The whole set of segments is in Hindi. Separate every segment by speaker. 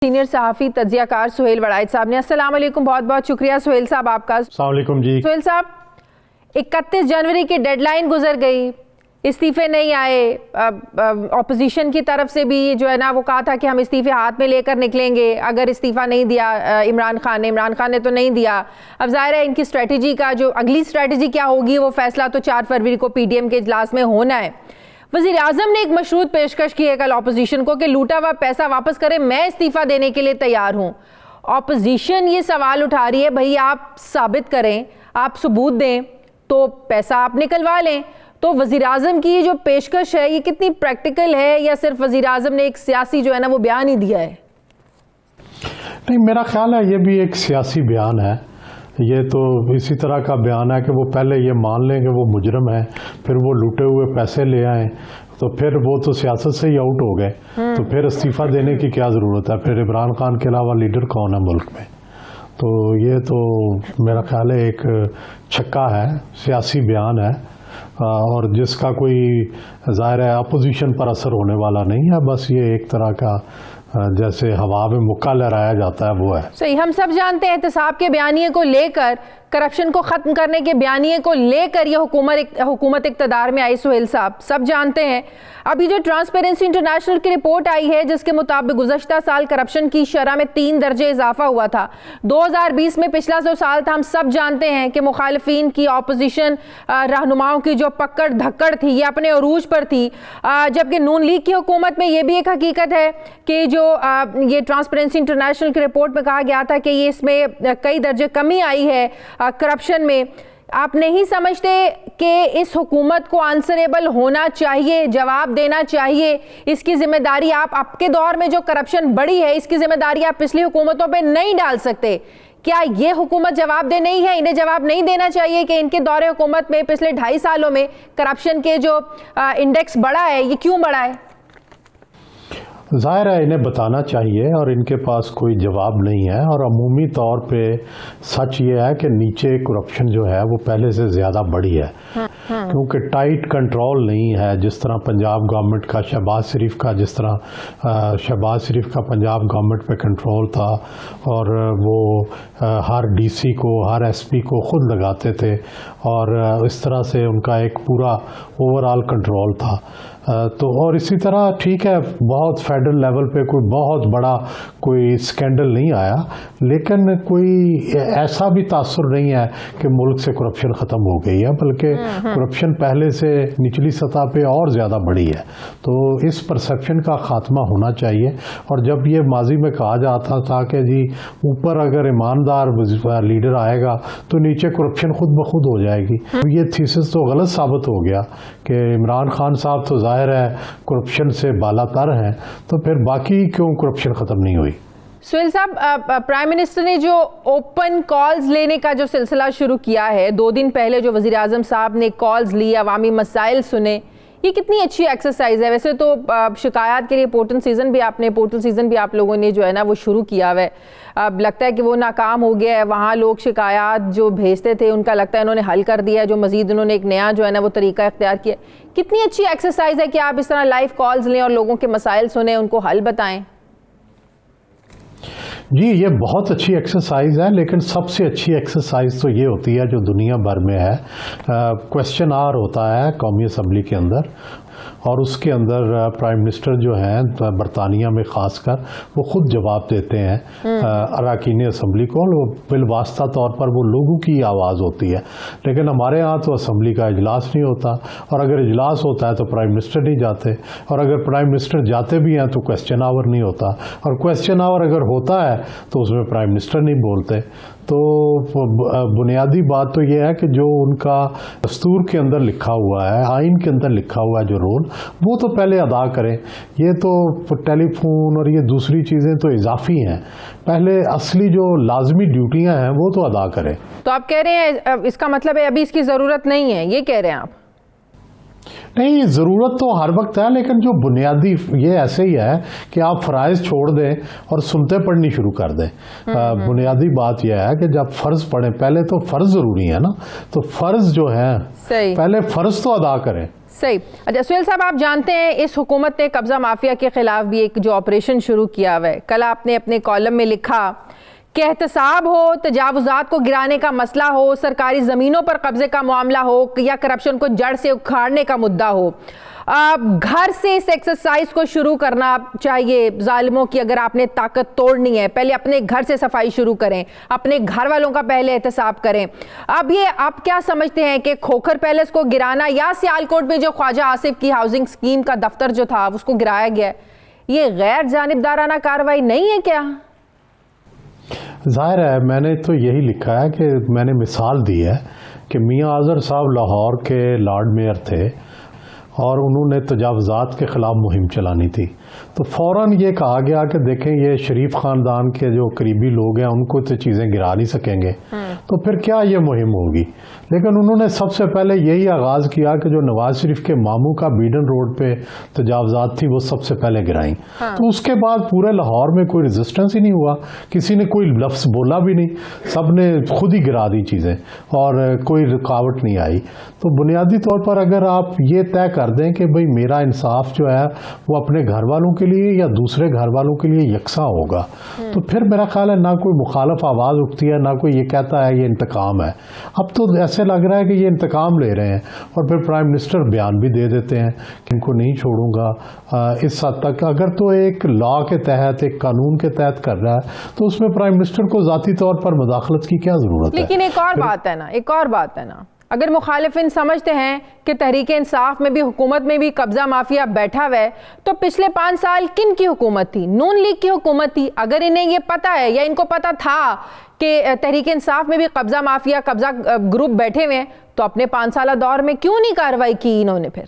Speaker 1: सीनियर सहाफ़ी तज्ज़ियाकार सोहेल वराइच साहब ने। अस्सलाम वालेकुम, बहुत बहुत शुक्रिया सोहेल साहब आपका।
Speaker 2: अस्सलाम वालेकुम जी।
Speaker 1: सोहेल साहब, 31 जनवरी की डेडलाइन गुजर गई, इस्तीफ़े नहीं आए, ऑपोजिशन की तरफ से भी जो है ना वो कहा था कि हम इस्तीफ़े हाथ में लेकर निकलेंगे अगर इस्तीफ़ा नहीं दिया इमरान खान ने तो नहीं दिया। अब ज़ाहिर है इनकी स्ट्रेटजी का जो अगली स्ट्रेटजी क्या होगी वो फैसला तो 4 फरवरी को PDM के इजलास में होना है। वज़ीर आज़म ने एक मशरूत पेशकश की है कल ऑपोजिशन को कि लूटा हुआ पैसा वापस करें, मैं इस्तीफ़ा देने के लिए तैयार हूँ। ऑपोजिशन ये सवाल उठा रही है, भाई आप साबित करें, आप सबूत दें तो पैसा आप निकलवा लें। तो वज़ीर आज़म की ये जो पेशकश है ये कितनी प्रैक्टिकल है या सिर्फ वज़ीर आज़म ने एक सियासी जो है ना वो बयान ही दिया है?
Speaker 2: नहीं, मेरा ख्याल है ये भी एक सियासी बयान है। ये तो इसी तरह का बयान है कि वो पहले ये मान लें कि वो मुजरम है, फिर वो लूटे हुए पैसे ले आए, तो फिर वो तो सियासत से ही आउट हो गए, तो फिर इस्तीफ़ा देने की क्या ज़रूरत है? फिर इमरान खान के अलावा लीडर कौन है मुल्क में? तो ये तो मेरा ख्याल है एक छक्का है, सियासी बयान है और जिसका कोई ज़ाहिर है अपोजिशन पर असर होने वाला नहीं है। बस ये एक तरह का जैसे हवा में मुक्का लहराया जाता है वो है।
Speaker 1: सही, हम सब जानते हैं एहतसाब के बयानिए को लेकर, करप्शन को ख़त्म करने के बयानिए को लेकर ये हुकूमत इक़्तिदार में आई। सोहेल साहब सब जानते हैं, अभी जो ट्रांसपेरेंसी इंटरनेशनल की रिपोर्ट आई है जिसके मुताबिक गुज़श्ता साल करप्शन की शरह में 3 दर्जे इजाफा हुआ था। 2020 में पिछला जो साल था हम सब जानते हैं कि मुखालिफिन की ऑपोजिशन रहनुमाओं की जो पकड़ धक्कड़ थी ये अपने अरूज पर थी, जबकि नून लीग की हुकूमत में ये भी एक हकीकत है कि जो ये ट्रांसपेरेंसी इंटरनेशनल की रिपोर्ट में कहा गया था कि ये इसमें कई दर्जे कमी आई है करप्शन में। आप नहीं समझते कि इस हुकूमत को आंसरेबल होना चाहिए, जवाब देना चाहिए? इसकी जिम्मेदारी आप आपके दौर में जो करप्शन बढ़ी है इसकी जिम्मेदारी आप पिछली हुकूमतों पे नहीं डाल सकते। क्या ये हुकूमत जवाबदेह नहीं है? इन्हें जवाब नहीं देना चाहिए कि इनके दौरे हुकूमत में पिछले 2.5 सालों में करप्शन के जो इंडेक्स बढ़ा है ये क्यों बढ़ा है?
Speaker 2: ज़ाहिर है इन्हें बताना चाहिए और इनके पास कोई जवाब नहीं है। और अमूमी तौर पे सच ये है कि नीचे करप्शन जो है वो पहले से ज़्यादा बढ़ी है, क्योंकि टाइट कंट्रोल नहीं है। जिस तरह पंजाब गवर्नमेंट का शहबाज शरीफ का पंजाब गवर्नमेंट पे कंट्रोल था और वो हर DC को हर SP को ख़ुद लगाते थे और इस तरह से उनका एक पूरा ओवरऑल कंट्रोल था। तो और इसी तरह ठीक है बहुत फेडरल लेवल पे कोई बहुत बड़ा कोई स्कैंडल नहीं आया, लेकिन कोई ऐसा भी तासुर नहीं है कि मुल्क से करप्शन ख़त्म हो गई है, बल्कि करप्शन पहले से निचली सतह पे और ज़्यादा बढ़ी है। तो इस परसेप्शन का ख़ात्मा होना चाहिए। और जब ये माजी में कहा जाता था कि जी ऊपर अगर ईमानदार लीडर आएगा तो नीचे करप्शन खुद ब खुद हो जाएगी, तो ये थीसिस तो गलत साबित हो गया कि इमरान खान साहब तो ज़ाहिर है करप्शन से बालातर हैं, तो फिर बाकी क्यों करप्शन ख़त्म नहीं हुई?
Speaker 1: सोहेल साहब, प्राइम मिनिस्टर ने जो ओपन कॉल्स लेने का जो सिलसिला शुरू किया है, 2 दिन पहले जो वज़ीर आज़म साहब ने कॉल्स ली, अवामी मसाइल सुने, ये कितनी अच्छी एक्सरसाइज है। वैसे तो शिकायत के लिए पोर्टल सीज़न भी आप लोगों ने जो है ना वो शुरू किया हुआ है। अब लगता है कि वो नाकाम हो गया है। वहाँ लोग शिकायत जो भेजते थे उनका लगता है इन्होंने हल कर दिया है, जो मज़ीद उन्होंने एक नया जो है ना वो तरीका इख्तियार किया। कितनी अच्छी एक्सरसाइज है कि आप इस तरह लाइव कॉल्स लें और लोगों के मसाइल सुने, उनको हल बताएं।
Speaker 2: जी ये बहुत अच्छी एक्सरसाइज है, लेकिन सबसे अच्छी एक्सरसाइज तो ये होती है जो दुनिया भर में है। क्वेश्चन आवर होता है कौमी असम्बली के अंदर और उसके अंदर प्राइम मिनिस्टर जो हैं बरतानिया में ख़ासकर वो ख़ुद जवाब देते हैं अरकान असम्बली को, और बिलवास्ता तौर पर वो लोगों की आवाज़ होती है। लेकिन हमारे यहाँ तो असम्बली का इजलास नहीं होता, और अगर इजलास होता है तो प्राइम मिनिस्टर नहीं जाते, और अगर प्राइम मिनिस्टर जाते भी हैं तो क्वेश्चन आवर नहीं होता, और क्वेश्चन आवर अगर होता है तो उसमें प्राइम मिनिस्टर नहीं बोलते। तो बुनियादी बात तो ये है कि जो उनका दस्तूर के अंदर लिखा हुआ है, आइन के अंदर लिखा हुआ है जो रोल, वो तो पहले अदा करें। ये तो टेलीफोन और ये दूसरी चीज़ें तो इजाफी हैं, पहले असली जो लाजमी ड्यूटियां हैं वो तो अदा करें।
Speaker 1: तो आप कह रहे हैं इसका मतलब है अभी इसकी ज़रूरत नहीं है, ये कह रहे हैं आप?
Speaker 2: नहीं, ज़रूरत तो हर वक्त है, लेकिन जो बुनियादी ये ऐसे ही है कि आप फ़राइज़ छोड़ दें और सुनते पढ़नी शुरू कर दें। बुनियादी बात यह है कि जब फ़र्ज़ पढ़ें, पहले तो फ़र्ज़ ज़रूरी है ना, तो फ़र्ज़ जो है पहले फ़र्ज़ तो अदा करें।
Speaker 1: सही। अच्छा सोहेल साहब, आप जानते हैं इस हुकूमत ने कब्ज़ा माफिया के ख़िलाफ़ भी एक जो ऑपरेशन शुरू किया हुआ है। कल आपने अपने कॉलम में लिखा कि एहतसाब हो, तजावुज़ात को गिराने का मसला हो, सरकारी ज़मीनों पर कब्ज़े का मामला हो या करप्शन को जड़ से उखाड़ने का मुद्दा हो, घर से इस एक्सरसाइज को शुरू करना चाहिए। जालिमों की अगर आपने ताकत तोड़नी है, पहले अपने घर से सफाई शुरू करें, अपने घर वालों का पहले एहतसाब करें। अब ये आप क्या समझते हैं कि खोखर पैलेस को गिराना या सियालकोट में जो ख्वाजा आसिफ की हाउसिंग स्कीम का दफ्तर जो था उसको गिराया गया, ये गैर जानिबदाराना कार्रवाई नहीं है क्या?
Speaker 2: ज़ाहिर है, मैंने तो यही लिखा है कि मैंने मिसाल दी है कि मियाँ आज़र साहब लाहौर के लॉर्ड मेयर थे और उन्होंने तजावुज़ात के ख़िलाफ़ मुहिम चलानी थी, तो फ़ौरन ये कहा गया कि देखें ये शरीफ ख़ानदान के जो करीबी लोग हैं उनको तो चीज़ें गिरा नहीं सकेंगे, तो फिर क्या ये मुहिम होगी। लेकिन उन्होंने सबसे पहले यही आगाज़ किया कि जो नवाज शरीफ के मामू का बीडन रोड पे तजावुज़ात थी वो सबसे पहले गिराई। तो उसके बाद पूरे लाहौर में कोई रेजिस्टेंस ही नहीं हुआ, किसी ने कोई लफ्ज़ बोला भी नहीं, सब ने खुद ही गिरा दी चीज़ें और कोई रुकावट नहीं आई। तो बुनियादी तौर पर अगर आप ये तय कर दें कि भाई मेरा इंसाफ जो है वो अपने घर वालों के लिए या दूसरे घर वालों के लिए यकसा होगा, तो फिर मेरा ख्याल है ना कोई मुखालफ आवाज़ उठती है, ना कोई ये कहता है ये इंतकाम है। अब तो ऐसे लग रहा है कि ये इंतकाम ले रहे हैं और फिर प्राइम मिनिस्टर बयान भी दे देते हैं कि इनको नहीं छोड़ूंगा। इस हद तक अगर तो एक लॉ के तहत, एक कानून के तहत कर रहा है तो उसमें प्राइम मिनिस्टर को ज़ाती तौर पर मुदाखलत की क्या ज़रूरत है।
Speaker 1: लेकिन एक और बात है ना, अगर मुखालिफिन समझते हैं कि तहरीक इंसाफ में भी, हुकूमत में भी कब्जा माफिया बैठा हुआ है, तो पिछले 5 साल किन की हुकूमत थी? नून लीग की हुकूमत थी। अगर इन्हें ये पता है या इनको पता था कि तहरीक इंसाफ में भी कब्जा माफिया, कब्जा ग्रुप बैठे हुए हैं, तो अपने 5 साल दौर में क्यों नहीं कार्रवाई की? इन्होंने फिर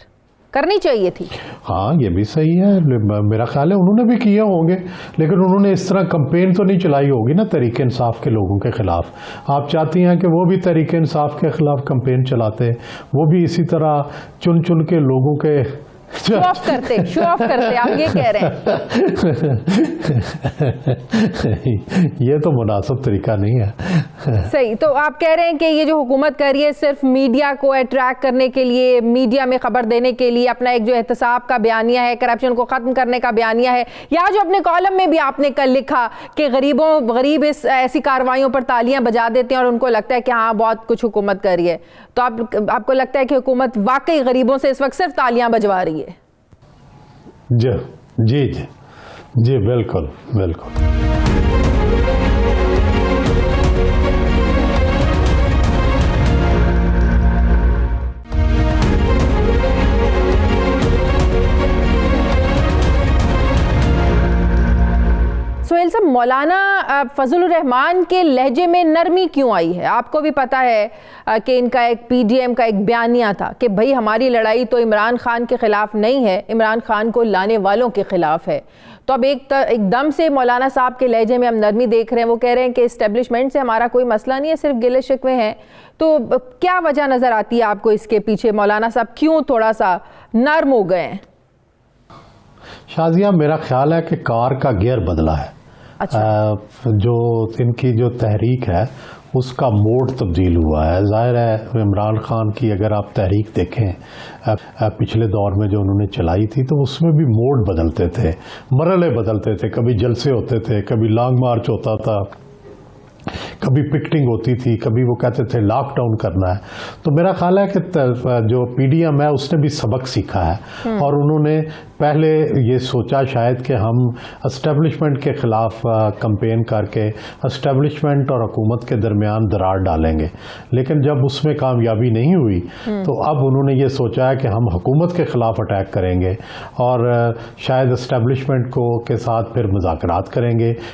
Speaker 1: करनी चाहिए थी।
Speaker 2: हाँ, ये भी सही है, मेरा ख्याल है उन्होंने भी किए होंगे, लेकिन उन्होंने इस तरह कंपेन तो नहीं चलाई होगी ना तहरीक इंसाफ के लोगों के खिलाफ। आप चाहती हैं कि वो भी तहरीक इंसाफ के खिलाफ कंपेन चलाते, वो भी इसी तरह चुन चुन के लोगों के
Speaker 1: शो ऑफ करते, आप ये कह रहे हैं?
Speaker 2: ये तो मुनासिब तरीका नहीं है।
Speaker 1: सही। तो आप कह रहे हैं कि ये जो हुकूमत कर रही है सिर्फ मीडिया को अट्रैक्ट करने के लिए, मीडिया में खबर देने के लिए, अपना एक जो एहतसाब का बयानिया है, करप्शन को ख़त्म करने का बयानिया है, या जो अपने कॉलम में भी आपने कल लिखा कि गरीब इस ऐसी कार्रवाइयों पर तालियां बजा देते हैं और उनको लगता है कि हाँ बहुत कुछ हुकूमत कर रही है, तो आपको लगता है कि हुकूमत वाकई गरीबों से इस वक्त सिर्फ तालियां बजवा रही है?
Speaker 2: जी बिल्कुल।
Speaker 1: सोहेल साहब, मौलाना फजल रहमान के लहजे में नरमी क्यों आई है? आपको भी पता है कि इनका एक पीडीएम का एक बयानिया था कि भाई हमारी लड़ाई तो इमरान खान के खिलाफ नहीं है, इमरान खान को लाने वालों के खिलाफ है। तो अब एकदम से मौलाना साहब के लहजे में हम नरमी देख रहे हैं। वो कह रहे हैं कि इस्टेब्लिशमेंट से हमारा कोई मसला नहीं है, सिर्फ गिले शिकवे हैं। तो क्या वजह नजर आती है आपको इसके पीछे? मौलाना साहब क्यों थोड़ा सा नर्म हो गए हैं?
Speaker 2: शाजिया, मेरा ख्याल है कि कार का गियर बदला है।
Speaker 1: अच्छा।
Speaker 2: जो इनकी जो तहरीक है उसका मोड तब्दील हुआ है। ज़ाहिर है इमरान खान की अगर आप तहरीक देखें पिछले दौर में जो उन्होंने चलाई थी तो उसमें भी मोड बदलते थे, मरहले बदलते थे। कभी जलसे होते थे, कभी लॉन्ग मार्च होता था, कभी पिकटिंग होती थी, कभी वो कहते थे लॉकडाउन करना है। तो मेरा ख्याल है कि जो पीडीएम है उसने भी सबक सीखा है और उन्होंने पहले ये सोचा शायद कि हम एस्टेब्लिशमेंट के ख़िलाफ़ कंपेन करके एस्टेब्लिशमेंट और हुकूमत के दरमियान दरार डालेंगे, लेकिन जब उसमें कामयाबी नहीं हुई तो अब उन्होंने ये सोचा है कि हम हुकूमत के ख़िलाफ़ अटैक करेंगे और शायद एस्टेब्लिशमेंट को के साथ फिर मुज़ाकरात करेंगे